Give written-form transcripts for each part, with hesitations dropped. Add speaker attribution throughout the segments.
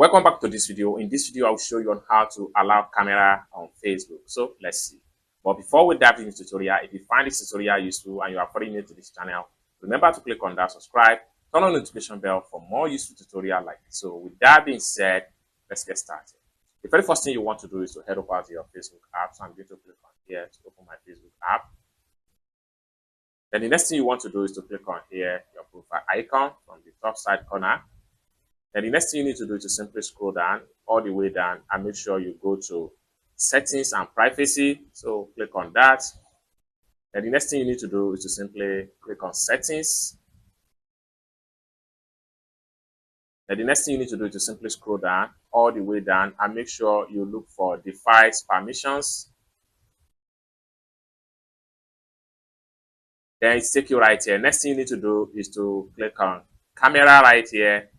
Speaker 1: Welcome back to this video. In this video, I'll show you on how to allow camera on Facebook. So let's see. But before we dive into the tutorial, if you find this tutorial useful and you are very new to this channel, remember to click on that subscribe, turn on the notification bell for more useful tutorial like this. So with that being said, let's get started. The very first thing you want to do is to head over to your Facebook app. So I'm going to click on here to open my Facebook app. Then the next thing you want to do is to click on here, your profile icon from the top side corner. Then the next thing you need to do is to simply scroll down all the way down and make sure you go to settings and privacy. So click on that. Then the next thing you need to do is to simply click on settings. Then the next thing you need to do is to simply scroll down all the way down and make sure you look for device permissions. Then it's take you right here. Next thing you need to do is to click on camera right here.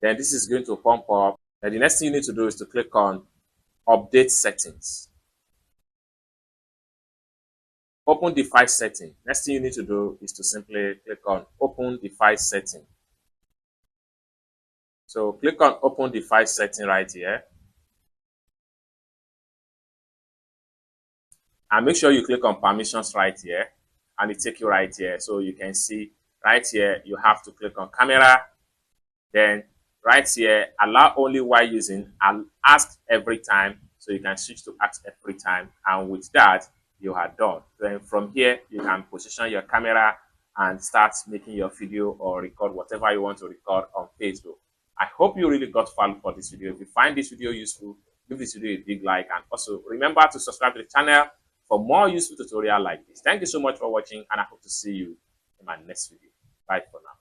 Speaker 1: Then this is going to pump up. Then the next thing you need to do is to click on update settings. Open device setting. Next thing you need to do is to simply click on open device setting. So click on open device setting right here. And make sure you click on permissions right here. And it take you right here. So you can see right here, you have to click on camera. Then right here, allow only while using and ask every time. So you can switch to ask every time. And with that, you are done. Then from here, you can position your camera and start making your video or record whatever you want to record on Facebook. I hope you really got value for this video. If you find this video useful, give this video a big like, and also remember to subscribe to the channel for more useful tutorial like this. Thank you so much for watching, and I hope to see you in my next video. Bye for now.